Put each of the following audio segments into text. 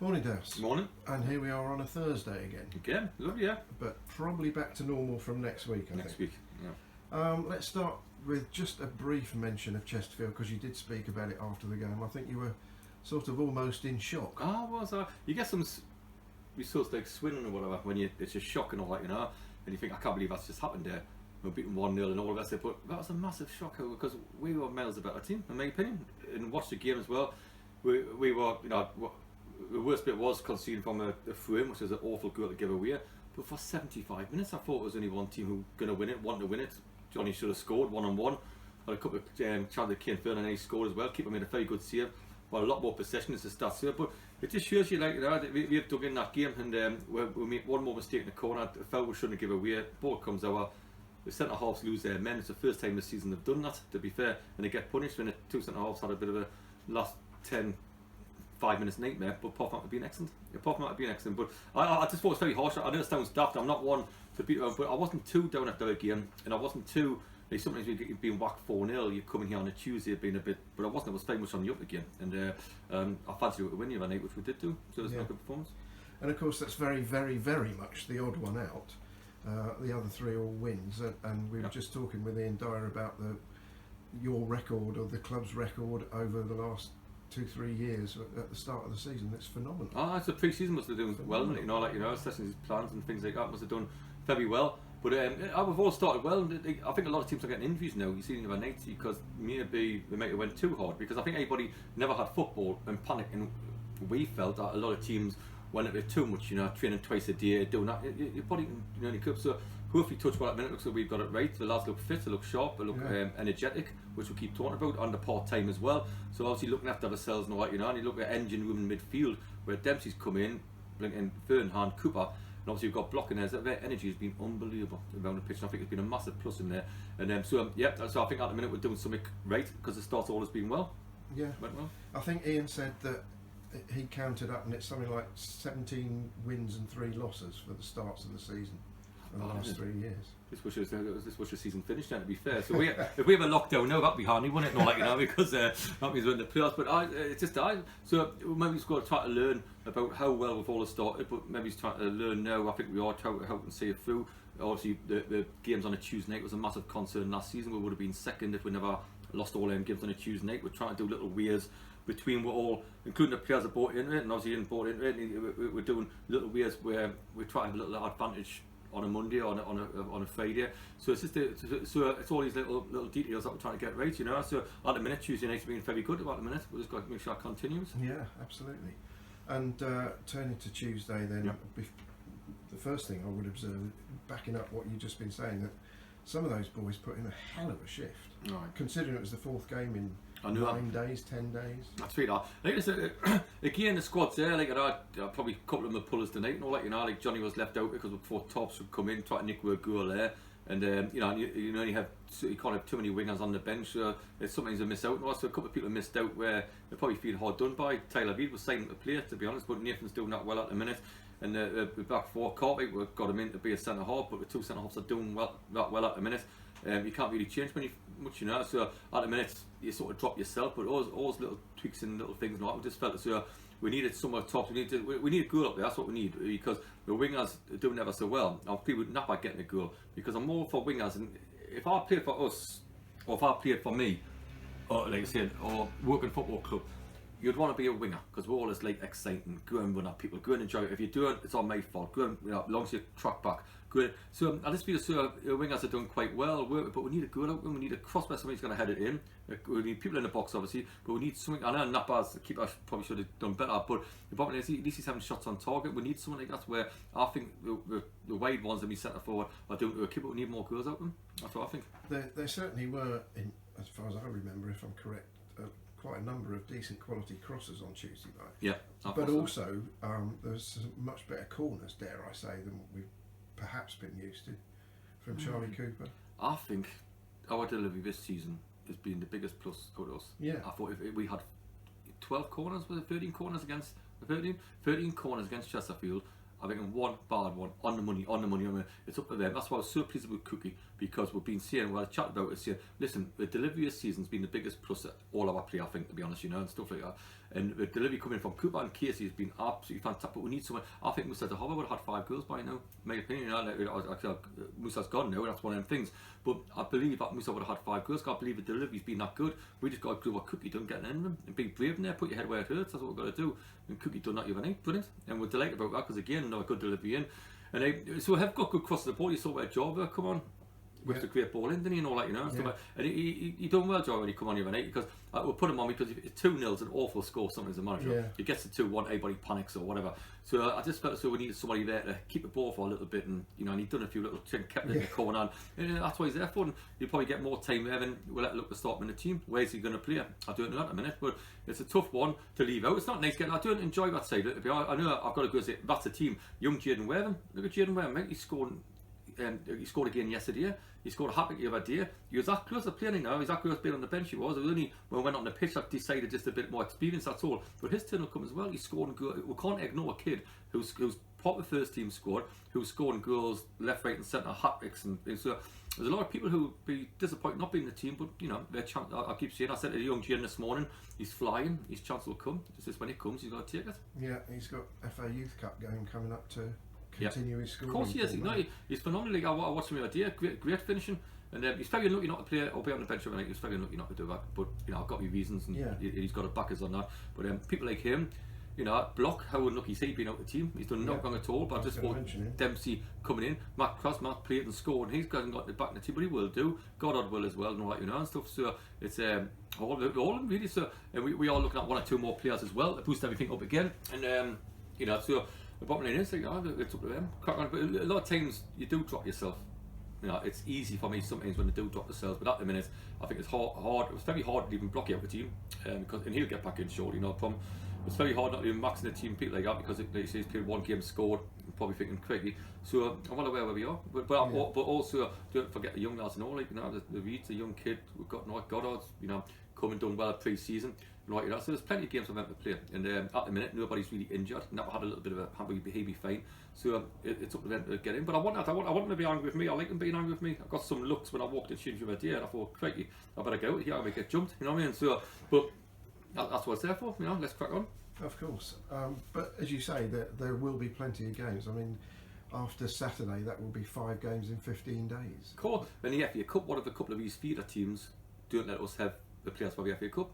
Morning, Dowse. Morning. And here we are on a Thursday again. Again, lovely, yeah. But probably back to normal from next week, I Next think. week, yeah. Let's start with just a brief mention of Chesterfield, because you did speak about it after the game. I think you were sort of almost in shock. You get some results like Swindon or whatever, when it's just shock and all that, and you think, I can't believe that's just happened there. We're beaten 1-0 and all of that, but that was a massive shock because we were miles a better team, in my opinion, and watched the game as well. We were, the worst bit was conceding from a frame, which is an awful goal to give away. But for 75 minutes, I thought it was only one team who going to win it, wanted to win it. Johnny should have scored 1-on-1. Had a couple of chances at Kane Fern, and he scored as well. Keeper made a very good save. But a lot more possession as the stats here. But it just shows you, we have dug in that game, and we made one more mistake in the corner. A foul we shouldn't give away. Ball comes over. The centre halves lose their men. It's the first time this season they've done that, to be fair, and they get punished when the two centre halves had a bit of a last 5 minutes nightmare, but apart from that, being excellent. But I just thought it was very harsh. I know it sounds daft. I'm not one to beat around, but I wasn't too down after the game, and I wasn't too. Sometimes you've been whacked 4-0, you come in here on a Tuesday being a bit, but I wasn't. I was very much on the up again, and I fancied it to win the other night, which we did do. So it was a good performance. And of course, that's very, very, very much the odd one out. The other three all wins, and we were just talking with Ian Dyer about your record or the club's record over the last 2-3 years at the start of the season. It's phenomenal. It's the pre-season must have done well, sessions plans and things like that must have done very well. But we've all started well. I think a lot of teams are getting injuries now. You see in the night because maybe they might have went too hard, because I think everybody never had football and panic, and we felt that a lot of teams went a bit too much, training twice a day, doing that. Your body can only cope. So hopefully, touch by that minute, looks like we've got it right. The lads look fit, they look sharp, they look energetic, which we keep talking about, under part-time as well. So obviously looking after ourselves and all that, and you look at engine room in midfield, where Dempsey's come in, blinking Fernhand, Cooper, and obviously we've got blocking there. Their energy has been unbelievable around the pitch, and I think it's been a massive plus in there. And so I think at the minute we're doing something right, because the start's all has been well. Yeah, went well. I think Ian said that he counted up, and it's something like 17 wins and 3 losses for the starts of the season in the last 3 years. This was the season finished then, to be fair. So if we have a lockdown now, that'd be handy, wouldn't it? Not because that means we're in the playoffs. But it's just so maybe he's got to try to learn about how well we've all started, but maybe he's trying to learn now. I think we are trying to help and see it through. Obviously, the games on a Tuesday night was a massive concern last season. We would have been second if we never lost all them games on a Tuesday night. We're trying to do little weirds between we're all, including the players that bought into it, and obviously didn't bought into it. We're doing little weirds where we try to have a little advantage on a Monday or on a Friday. So it's just it's all these little details that we're trying to get right, So at the minute, Tuesday night's been very good. At the minute, we've just got to make sure it continues. Yeah, absolutely. And turning to Tuesday, then the first thing I would observe, backing up what you've just been saying, that some of those boys put in a hell of a shift. Right. Considering it was the 4th game in 9 days, 10 days. That's right. Like I said, again, the squad's there. Like probably a couple of them are pullers tonight and all that. Like Johnny was left out because before Tops would come in, try to nick a goal there. And you can't have too many wingers on the bench. So sometimes they miss out. And also a couple of people missed out where they probably feel hard done by. Tyler Reid was signing to play, to be honest, but Nathan's doing that well at the minute. And the back four, Cartwright, we've got him in to be a centre half, but the two centre halves are doing that well at the minute. You can't really change much, So at the minute, you sort of drop yourself, but all little tweaks and little things like that. We just felt so we needed somewhere top. We need a goal up there. That's what we need, because the wingers are doing ever so well. Now people would nap at getting a goal, because I'm more for wingers. And if I played for us, or if I played for me, or like I said, or working football club, you'd want to be a winger, because we're always like exciting. Go and run at people. Go and enjoy it. If you do it, it's all my fault. Go and as long as you track back. Good. So I just feel wingers are doing quite well, but we need a goal out. We need a cross by somebody's going to head it in. We need people in the box, obviously, but we need something. I know Napa's the keeper probably should have done better, but the problem is at least he's having shots on target. We need someone like that, where I think the wide ones that we centre forward are doing to a keeper. We need more goals out of them. That's what I think. There certainly were, as far as I remember, if I'm correct, quite a number of decent quality crosses on Tuesday night. Yeah. But also there's much better corners, dare I say, than we've perhaps been used to from Charlie Cooper. I think our delivery this season has been the biggest plus out of us. Yeah. I thought if we had 12 corners, was it 13 corners against 13 corners against Chesterfield, I think one bad one on the money. I mean, it's up to them. That's why I was so pleased with Cookie, because we've been saying, well, I chatted about it, saying, listen, the delivery this season's been the biggest plus at all of our play, I think, to be honest, and stuff like that. And the delivery coming from Cooper and Casey has been absolutely fantastic. But we need someone. I think Musa de Hobber would have had 5 goals by now. My opinion, Musa's gone now. That's one of them things. But I believe that Musa would have had 5 goals. I believe the delivery's been that good. We just got to do what Cookie done, getting in them and be brave in there. Put your head where it hurts. That's what we've got to do. And Cookie done that the other night, brilliant. And we're delighted about that because again, another good delivery in. And so have got good cross the ball. You saw where Java come on. With the great ball in, didn't he, and all that, you know. Yeah. And he done well, Joe, when he come on the other night, because we'll put him on because if it's 2-0's an awful score, sometimes as a manager. Yeah. He gets to 2-1, everybody panics or whatever. So I just felt we needed somebody there to keep the ball for a little bit, and you know, and he'd done a few little things, kept it going on. And that's what he's there for. And he'll probably get more time there, and we'll let look to start him in the team. Where's he going to play? I don't know at the minute, but it's a tough one to leave out. It's not nice getting. I don't enjoy that side of it. I know I've got to go and say that's a team. Young Jaden Wortham, look at Jaden Wortham, mate. He scored again yesterday. He scored a hat-trick the other day. He was that close to playing now. He's that close to being on the bench. He was. It was only when we went on the pitch that decided just a bit more experience. That's all. But his turn will come as well. He's scoring goals. We can't ignore a kid who's part of the first team squad, who's scoring goals left, right, and centre, hat-tricks, and so there's a lot of people who would be disappointed not being in the team. But you know, their chance. I keep saying. I said to the young Jane this morning, he's flying. His chance will come. Just when it comes, he's got to take it. Yeah, he's got FA Youth Cup game coming up to continue his scoring. Of course he is. No, he's phenomenal. I watched him the other day. Great finishing. And he's very unlucky not to play or be on the bench overnight. He's very unlucky not to do that. But you know, I've got my reasons, and he's got to back us on that. But people like him, you know, Block, how unlucky is he being out of the team? He's done not wrong at all. But I just thought Dempsey coming in, Matt played and scored, and he's got the back in the team, but he will do. Goddard will as well, and all that, you know, and stuff. So it's all of them really. So and we are looking at 1 or 2 more players as well to boost everything up again. And you know, so the bottom line is, like, it's up to them. But a lot of times you do drop yourself. You know, it's easy for me sometimes when they do drop themselves, but at the minute, I think it's hard. It was very hard to even block you out the team, and he'll get back in shortly, no problem. It's very hard not to even max in the team people like that because like he's played 1 game, scored, and probably thinking quickly. So I'm well aware where we are, but also don't forget the young lads and all. Like, you know, the Reed's a young kid. We've got Goddard's, you know, come and done well at pre-season. Right, so there's plenty of games for them to play, and at the minute nobody's really injured. Now had a little bit of a hampered behaviour fine, so it's up to them to get in. But I want them to be angry with me. I like them being angry with me. I got some looks when I walked in Shinji the other day, and I thought, crikey, I better go here. I might get jumped. You know what I mean? So, but that's what it's there for. You know, let's crack on. Of course, but as you say, there will be plenty of games. I mean, after Saturday, that will be 5 games in 15 days. Cool. And the FA Cup, what if a couple of these feeder teams don't let us have the players for the FA Cup?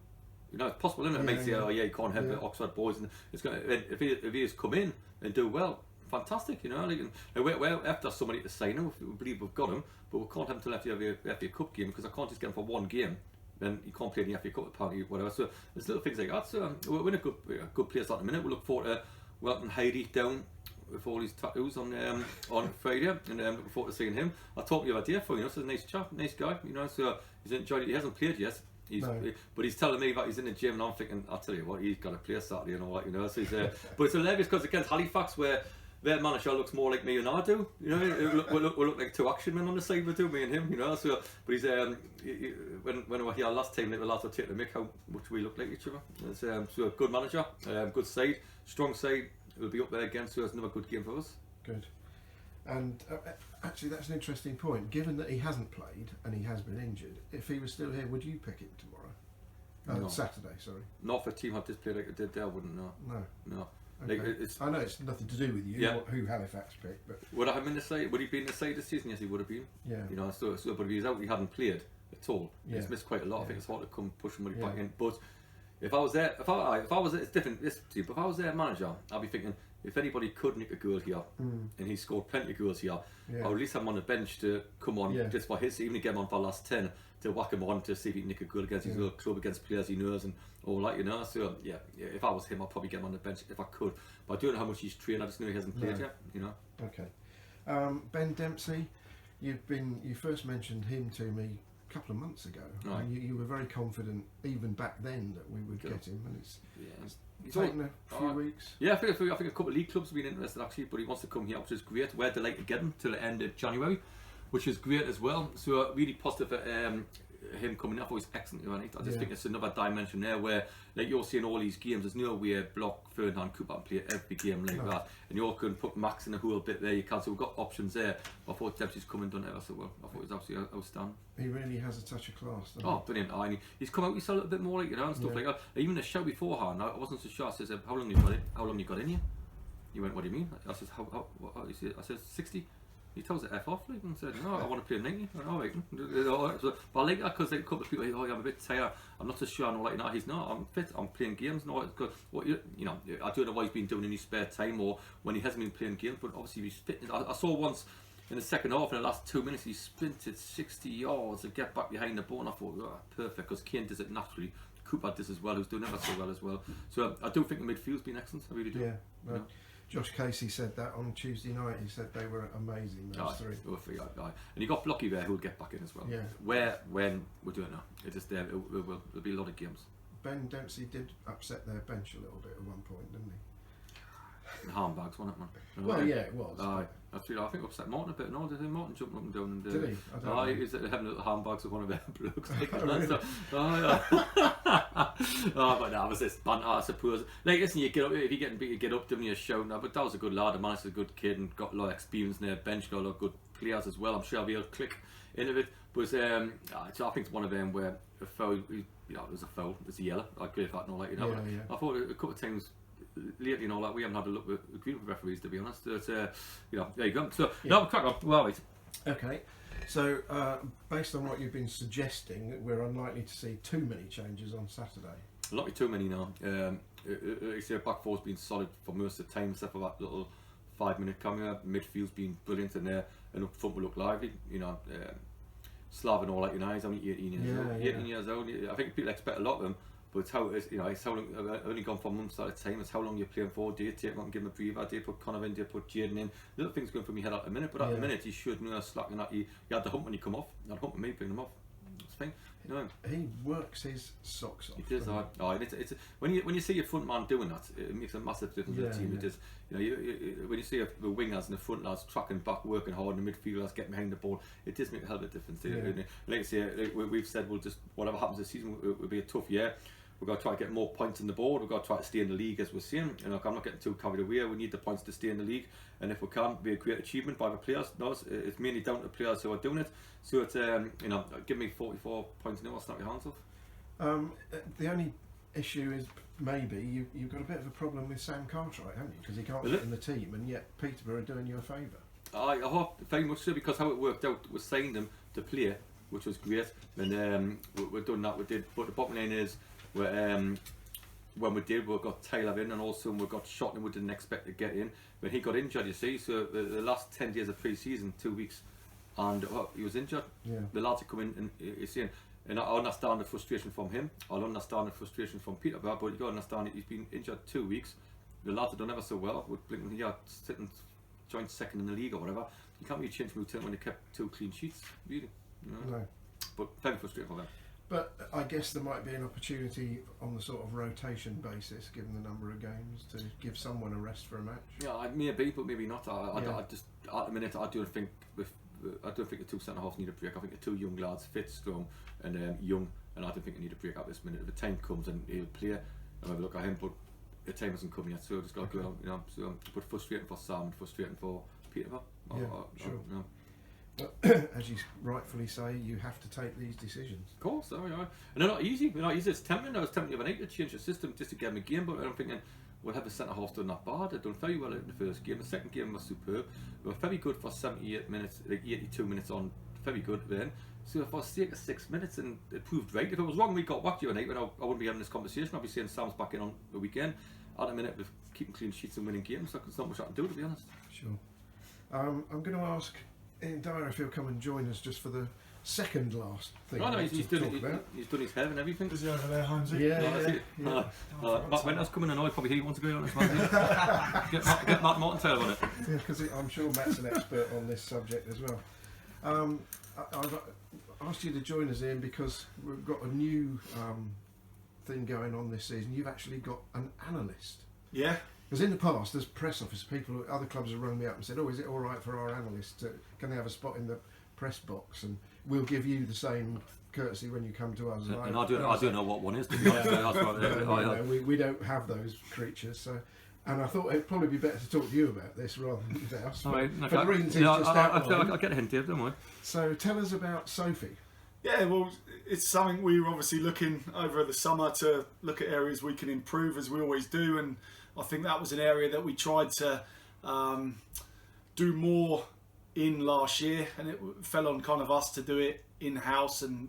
You know, it's possible, isn't it? It makes you, you can't have the Oxford boys, and it's going to, if he has come in and do well, fantastic, you know. Like, and we're after somebody to sign him. We believe we've got him, but we can't have him till after the FA Cup game because I can't just get him for 1 game. Then you can't play in the FA Cup apparently, whatever. So there's little things like that. So we're in a good place at the minute. We look forward to welcoming Heidi down with all his tattoos on Friday, and looking forward to seeing him. I talked the other day for, you know, so a nice chap, nice guy, you know. So he's enjoyed it. He hasn't played yet. But he's telling me that he's in the gym, and I'm thinking, I'll tell you what, he's got to play Saturday and all that, you know. So he's, but it's hilarious because against Halifax, where their manager looks more like me and I do, you know. we look like 2 action men on the side, we do, me and him, you know. So, but he's when we were here last time, the lads were taking the mick how much we look like each other. It's, so a good manager, good side, strong side. We'll be up there again, so it's another good game for us. Good. And actually, that's an interesting point. Given that he hasn't played and he has been injured, if he was still here, would you pick him tomorrow? No. Saturday, sorry. Not for a team had just played like it did there, I wouldn't know. No. Okay. Like, I know it's nothing to do with you, who Halifax picked, but would I have been in the side? Would he be in the side this season? Yes, he would have been. Yeah. You know, so but if he was out, he hadn't played at all. He's missed quite a lot. I think it's hard to come push somebody back in. But if I was there, if I was it's different. This team, if I was their manager, I'd be thinking, if anybody could nick a goal here, and he scored plenty of goals here, I would at least have him on the bench to come on just for his, even to get him on for the last 10, to whack him on to see if he can nick a goal against his little club, against players he knows and all that, you know. So if I was him, I'd probably get him on the bench if I could. But I don't know how much he's trained. I just know he hasn't played yet, you know. Okay. Ben Dempsey, you first mentioned him to me a couple of months ago. Right. And you were very confident even back then that we would get him, and it's taken a few weeks. Yeah, I think a couple of league clubs have been interested actually, but he wants to come here, which is great. We're delighted to get him till the end of January, which is great as well. So really positive. him coming in, I thought he was excellent. I just think it's another dimension there where, like, you're seeing all these games. There's no way Block, Fernand, Cooper can play every game like that, and you're going to put Max in a whole bit there. You can't. So we've got options there. I thought Dempsey's come and done it ever so well. I thought he was absolutely outstanding. He really has a touch of class, doesn't Oh, brilliant! And he's come out. He's a little bit more like, and stuff like that. Even the show beforehand, I wasn't so sure. I said, "How long you got in? How long you got in here?" He went, "What do you mean?" I said, "How?" He said, "I said 60." He tells it F off, like, and said, "No, I want to play 90. I went, all right. So, but I like that because, like, a couple of people are like, "Oh, yeah, I'm a bit tired. I'm not so sure." I know, like, no, he's not. I'm fit. I'm playing games. No, it's good. What you know, I don't know what he's been doing in his spare time or when he hasn't been playing games, but obviously he's fit. I saw once in the second half, in the last 2 minutes, he sprinted 60 yards to get back behind the ball, and I thought, oh, perfect, because Kane does it naturally. Cooper does as well, who's doing ever so well as well. So I do think the midfield's been excellent. I really do. Yeah. Well, Josh Casey said that on Tuesday night. He said they were amazing, those three. And you got Blocky there who'll get back in as well. Yeah. Where, when, we don't know. It's just there. There'll be a lot of games. Ben Dempsey did upset their bench a little bit at one point, didn't he? The handbags, wasn't it, man? Well, yeah, it was. I think upset Martin a bit. No, did Martin jumping up and down? And, did he? I don't know. He's having little handbags with one of their blokes. Really? But no, it was this banter, I suppose. Like, listen, you get up, if you're getting beat, you get up, giving you a shout. Now, but that was a good lad. The man is a good kid and got a lot of experience in their bench, got a lot of good players as well. I'm sure I'll be able to click into it. But so I think it's one of them where a foul, there's a foul, there's a yellow. I agree with that and all that, I thought a couple of times lately and all that, we haven't had a look with agreed with referees, to be honest. It's, there you go. So, no, crack on. Well, right. Okay. So, based on what you've been suggesting, we're unlikely to see too many changes on Saturday. Not too many now. You see, back four's been solid for most of the time, except for that little 5-minute cameo. Midfield's been brilliant in there, and up front will look lively. Slav and all that, he's only 18 years old. 18 years old. I think people expect a lot of them, but it's how it is. It's how long. I've only gone for months at a time. It's how long you're playing for. Do you take him out and give him a breather? Do you put Connor in? Do you put Jaden in? Little things going through my head at the minute, but at the minute he should know slacking that. You had the hump when you come off. You had the hump with me picking him off. It's fine. He works his socks off. It is. It's when you see your front man doing that, it makes a massive difference to the team. It is. When you see the wingers and the front lads tracking back, working hard, and the midfielders getting behind the ball, it does make a hell of a difference. Like I say, we've said we'll just whatever happens this season, it will be a tough year. We've got to try to get more points on the board. We've got to try to stay in the league, as we're seeing. I'm not getting too carried away. We need the points to stay in the league, and if we can't, it'll be a great achievement by the players. No, it's mainly down to the players who are doing it. So it's give me 44 points now. I'll snap your hands off. The only issue is maybe you've got a bit of a problem with Sam Cartwright, haven't you? Because he can't fit in the team, and yet Peterborough are doing you a favour. I hope very much so, because how it worked out, we signed him to play, which was great, and we're doing that. We did, but the bottom line is, when we did, we got Taylor in, and also we got shot and we didn't expect to get in. But he got injured, you see, so the last 10 days of pre-season, 2 weeks, and he was injured. The lads are coming in, he's saying, and I understand the frustration from him, I understand the frustration from Peterborough, but you got to understand that he's been injured 2 weeks. The lads have done ever so well, with Blinken here sitting joint second in the league or whatever. You can't really change from routine when they kept 2 clean sheets, really. No. But very frustrating for them. But I guess there might be an opportunity on the sort of rotation basis, given the number of games, to give someone a rest for a match. Yeah, maybe, but maybe not. I just at the minute I don't think the 2 centre halves need a break. I think the 2 young lads, fit, strong, and young, and I don't think they need a break at this minute. If the time comes and he'll play, I'll have a look at him. But the time hasn't come yet, so I just got to go. So but frustrating for Sam, and frustrating for Peterborough. Sure. But as you rightfully say, you have to take these decisions. Of course, and they're not easy. They're not easy. It's tempting. I was tempted overnight to change the system just to get them a game, but I'm thinking we'll have the centre half done that bad. They've done very well in the first game. The second game was superb. They were very good for 78 minutes, like 82 minutes on. Very good then. So for the sake of 6 minutes, and it proved right. If it was wrong, we got back the other night, I wouldn't be having this conversation. I'd be saying Sam's back in on the weekend. At the minute, with keeping clean sheets and winning games, there's not much I can do, to be honest. Sure. I'm going to ask Ian Dyer if he'll come and join us just for the second last thing. No, he's done his hair and everything. Is he over there, Heinz? Yeah. Matt Winter's coming and probably he wants to go on this one. Get Matt Martin on it. Yeah, because I'm sure Matt's an expert on this subject as well. I've asked you to join us, Ian, because we've got a new thing going on this season. You've actually got an analyst. Yeah. Because in the past, as press officer, other clubs have rung me up and said, "Oh, is it all right for our analysts? Can they have a spot in the press box, and we'll give you the same courtesy when you come to us. And I don't know what one is, to be honest. That's right. We don't have those creatures, so. And I thought it'd probably be better to talk to you about this rather than Dowse. For the reasons he's just outlined. I get a hint here, don't I? So tell us about Sophie. Yeah, well, it's something we were obviously looking over the summer to look at areas we can improve, as we always do, and I think that was an area that we tried to do more in last year, and it fell on kind of us to do it in-house. And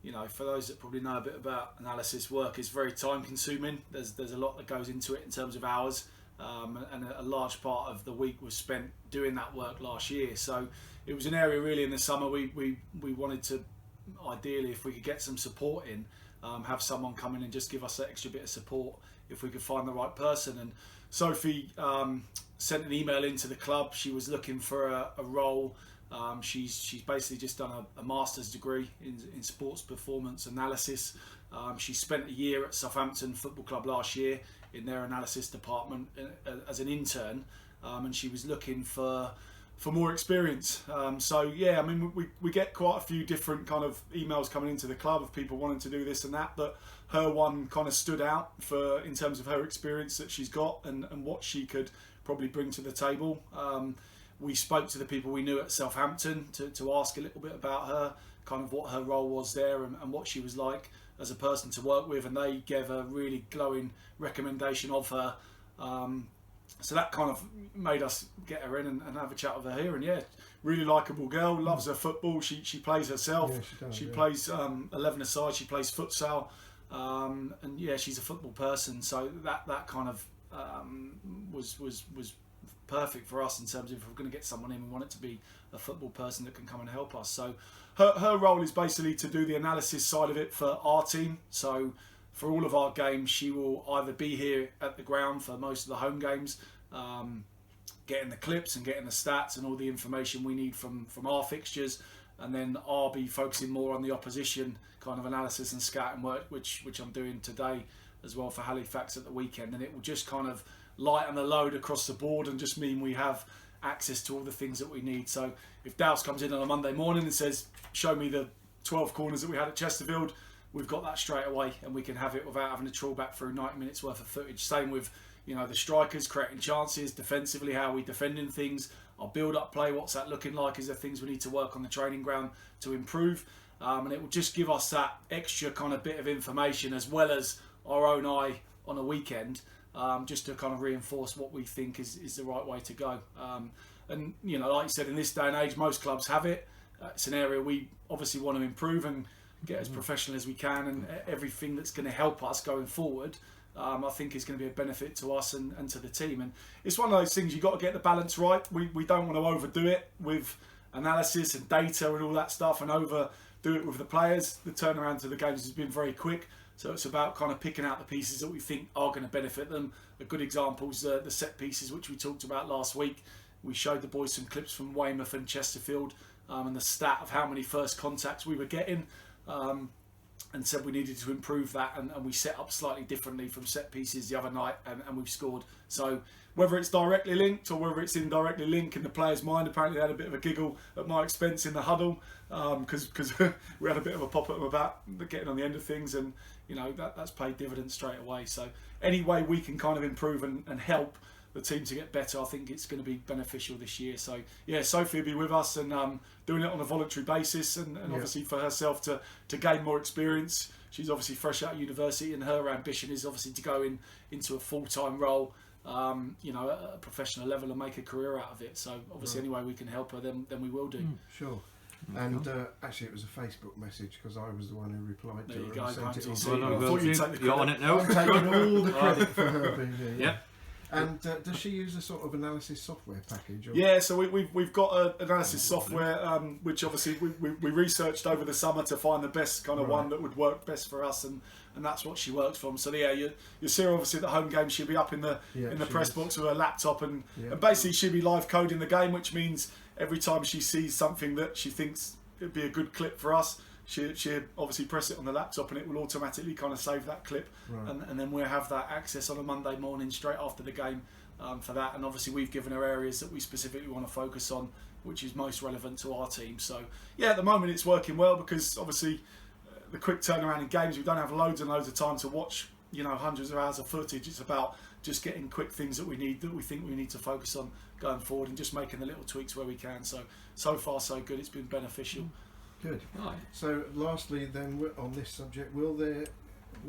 you know, for those that probably know a bit about analysis work, it's very time consuming. There's a lot that goes into it in terms of hours, and a large part of the week was spent doing that work last year. So it was an area really in the summer we wanted to, ideally, if we could get some support in, have someone come in and just give us that extra bit of support if we could find the right person. And Sophie sent an email into the club. She was looking for a role. She's basically just done a master's degree in sports performance analysis. She spent a year at Southampton Football Club last year in their analysis department as an intern, and she was looking for more experience. So yeah, I mean, we get quite a few different kind of emails coming into the club of people wanting to do this and that, but her one kind of stood out in terms of her experience that she's got and what she could probably bring to the table. We spoke to the people we knew at Southampton to ask a little bit about her, kind of what her role was there and what she was like as a person to work with, and they gave a really glowing recommendation of her. So that kind of made us get her in and have a chat with her here. And yeah, really likeable girl, loves her football. She plays herself. Yeah, she plays 11-a-side. She plays futsal, and yeah, she's a football person. So that kind of was perfect for us in terms of if we're going to get someone in, we want it to be a football person that can come and help us. So her role is basically to do the analysis side of it for our team. So for all of our games, she will either be here at the ground for most of the home games, getting the clips and getting the stats and all the information we need from our fixtures, and then I'll be focusing more on the opposition kind of analysis and scouting work, which I'm doing today as well for Halifax at the weekend. And it will just kind of lighten the load across the board and just mean we have access to all the things that we need. So if Dowse comes in on a Monday morning and says, show me the 12 corners that we had at Chesterfield, we've got that straight away and we can have it without having to trawl back through 90 minutes worth of footage. Same with, you know, the strikers, creating chances, defensively, how are we defending things, our build-up play, what's that looking like, is there things we need to work on the training ground to improve, and it will just give us that extra kind of bit of information as well as our own eye on a weekend, just to kind of reinforce what we think is the right way to go. And you know, like you said, in this day and age, most clubs have it. It's an area we obviously want to improve and get as professional as we can, and everything that's going to help us going forward, I think is going to be a benefit to us and to the team. And it's one of those things, you've got to get the balance right. We don't want to overdo it with analysis and data and all that stuff and overdo it with the players. The turnaround to the games has been very quick. So it's about kind of picking out the pieces that we think are going to benefit them. A good example is the set pieces, which we talked about last week. We showed the boys some clips from Weymouth and Chesterfield, and the stat of how many first contacts we were getting, and said we needed to improve that, and we set up slightly differently from set pieces the other night, and we've scored. So whether it's directly linked or whether it's indirectly linked in the player's mind, apparently they had a bit of a giggle at my expense in the huddle, because we had a bit of a pop at them about getting on the end of things, and you know that's paid dividends straight away. So any way we can kind of improve and help the team to get better, I think it's going to be beneficial this year. So yeah, Sophie will be with us and doing it on a voluntary basis, and obviously for herself to gain more experience. She's obviously fresh out of university, and her ambition is obviously to go into a full-time role, you know, at a professional level and make a career out of it. So obviously any way we can help her, then we will do. Sure. And actually, it was a Facebook message because I was the one who replied to her. There you go. And sent it on to I you. thought you'd take the You're on credit. it now. I'm taking all the credit for her being here. Yeah. And does she use a sort of analysis software package? Or? Yeah, so we've got an analysis software, which obviously we researched over the summer to find the best kind of one that would work best for us, and that's what she works from. So yeah, you see her obviously at the home game. She'll be up in the press box with her laptop, and basically she'll be live coding the game, which means every time she sees something that she thinks it'd be a good clip for us, she'll obviously press it on the laptop and it will automatically kind of save that clip, Right. and then we'll have that access on a Monday morning straight after the game for that. And obviously we've given her areas that we specifically want to focus on, which is most relevant to our team. So yeah, at the moment it's working well, because obviously the quick turnaround in games, we don't have loads and loads of time to watch, you know, hundreds of hours of footage. It's about just getting quick things that we think we need to focus on going forward, and just making the little tweaks where we can. So far so good. It's been beneficial. Good. Right. So lastly then, on this subject, will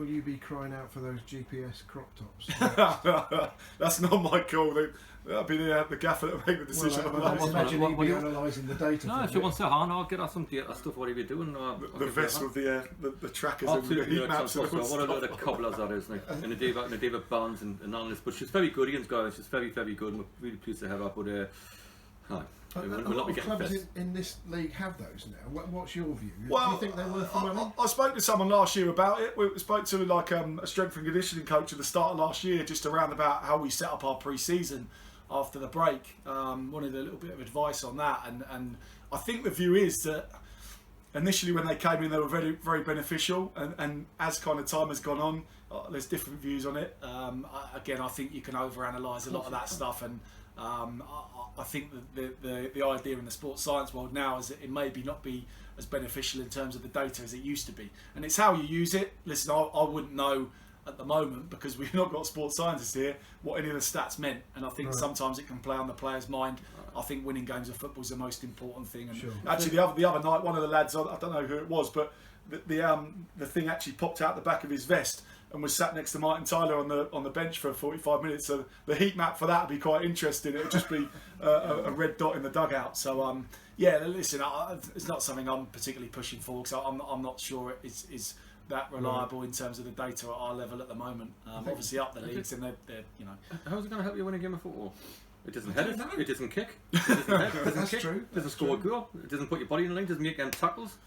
you be crying out for those GPS crop tops? That's not my call. That'll be the gaffer that make the decision Well, on I that. imagine What he'd do be you- analysing the data. No, from if you it. want to say, I'll get us some data stuff. What are you doing? The vest with the trackers and the Absolutely, heat maps. so and all what a lot stuff. of cobblers that is, like, and the David Barnes and analysts. But she's very good. Ian's going. She's very, very good. And we're really pleased to have her. But hi. A We'll lot not be of getting clubs best. in this league have those now. What's your view? Do Well, you think they're worth the money? I spoke to someone last year about it. We spoke to like a strength and conditioning coach at the start of last year, just around about how we set up our pre-season after the break. Wanted a little bit of advice on that, and I think the view is that initially when they came in, they were very, very beneficial, and as kind of time has gone on, there's different views on it. Again, I think you can overanalyze a lot of that stuff, and I think that the idea in the sports science world now is that it maybe not be as beneficial in terms of the data as it used to be, and it's how you use it. Listen, I wouldn't know at the moment, because we've not got sports scientists here, what any of the stats meant, and I think sometimes it can play on the player's mind. I think winning games of football is the most important thing. And Sure. actually, the other night, one of the lads, I don't know who it was, but the thing actually popped out the back of his vest and was sat next to Martin Tyler on the bench for 45 minutes. So the heat map for that would be quite interesting. It would just be a red dot in the dugout. So yeah, listen, it's not something I'm particularly pushing for, because I'm not sure it's that reliable in terms of the data at our level at the moment. Obviously up the leagues, and they're you know. How's it going to help you win a game of football? It doesn't head it. It doesn't kick. It doesn't head. It doesn't That's kick. true. It doesn't That's score a true. goal. It doesn't put your body in the line. It doesn't make them tackles.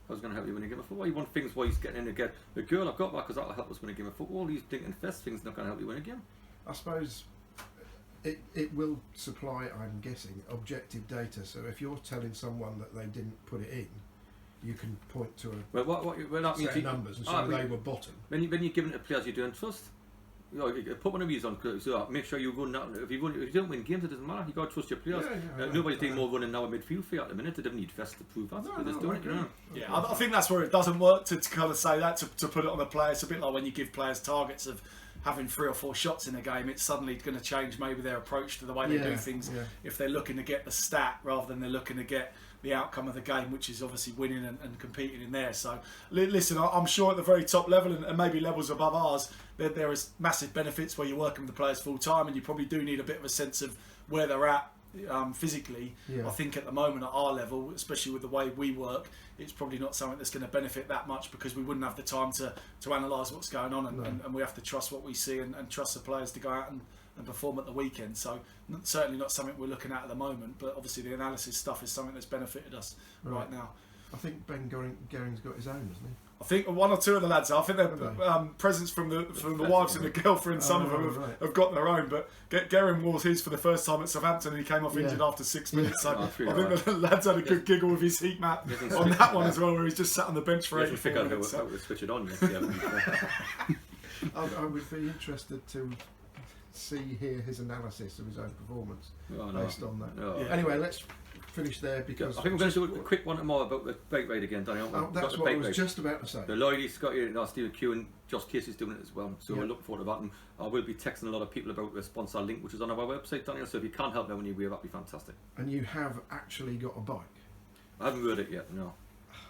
How's it going to help you win a game of football? You want things where he's getting in to get the goal. I've got that because that'll help us win a game of football. These thinking fest things not going to help you win a game. I suppose it will supply, I'm guessing, objective data. So if you're telling someone that they didn't put it in, you can point to Well, that a means set of numbers and say they were bottom. when you're giving it to players you don't trust. You know, you put one of these on, so make sure you run that. If you don't win games, it doesn't matter. You got to trust your players. Nobody's doing more running now at midfield for you at the minute. They don't need Fest to prove that. They're just doing it, you know. Yeah, I think that's where it doesn't work to kind of say that, to put it on the player. It's a bit like when you give players targets of having 3 or 4 shots in a game. It's suddenly going to change maybe their approach to the way they do things. If they're looking to get the stat rather than they're looking to get the outcome of the game, which is obviously winning and competing in there. So listen, I'm sure at the very top level, and maybe levels above ours, there is massive benefits where you're working with the players full time, and you probably do need a bit of a sense of where they're at physically. I think at the moment at our level, especially with the way we work, it's probably not something that's going to benefit that much, because we wouldn't have the time to analyse what's going on, and we have to trust what we see and trust the players to go out and perform at the weekend. So certainly not something we're looking at the moment, but obviously the analysis stuff is something that's benefited us right now. I think Ben Goring's got his own, hasn't he? I think 1 or 2 of the lads, I think they're presents from the wives and the girlfriends. Some of them have got their own, but Gering wore his for the first time at Southampton, and he came off injured after 6 minutes. So I think the lads had a good giggle with his heat map on that one as well, where he's just sat on the bench for 84 minutes. How to switch it on. Yeah. I would be interested to hear his analysis of his own performance based on that. No. Anyway, let's finish there, because I think we're going to do a quick one more about the bike ride again, Daniel. that's what I was just about to say. The Lloydie, Scotty, Stephen Q and Josh Casey's doing it as well, so we're looking forward to that. And I will be texting a lot of people about the sponsor link, which is on our website, Daniel, so if you can't help me when you wear, that'd be fantastic. And you have actually got a bike? I haven't read it yet, no.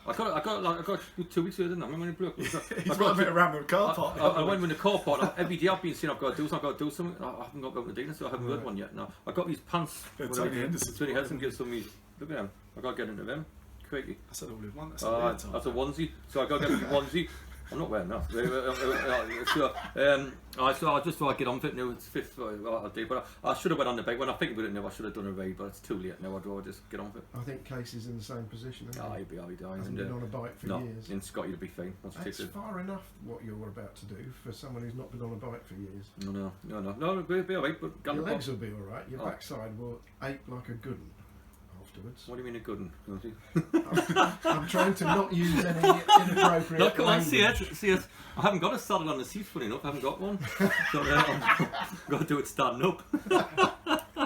I got 2 weeks ago, didn't I? When it broke. He's got a bit around the car park. I went in the car park. Every day I've been saying I've got to do something. I haven't got to do, so I haven't read one yet. No, I got these pants. Tony Henderson gives some me. Look at them. I got to get into them. Crikey. That's all in one. That's a onesie. So I got to get a onesie. I'm not wearing that. So I just thought I'd get on with it now. It's 5th day, but I should have went on the bike. When I think about it now, I should have done a ride, but it's too late now. I'd rather just get on with it. I think Casey's in the same position. I'll be dying. Hasn't been on a bike for years. In Scotty, you'll be fine. That's far enough what you're about to do for someone who's not been on a bike for years. No, we'll be alright. But your legs will be alright. Your backside will ache like a good one afterwards. What do you mean a good one? I'm trying to not use any inappropriate No, come on, language. see us. I haven't got a saddle on the seat, funny enough. I haven't got one. So, I've got to do it standing up.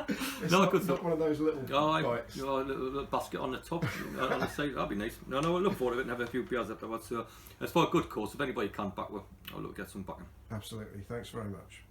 It's No, not, good not one of those little bikes. a little basket on the top, on the side. That'd be nice. No, I look forward to it and have a few beers afterwards. So, it's for a good cause. If anybody can't back, well, I'll look at get some backing. Absolutely. Thanks very much.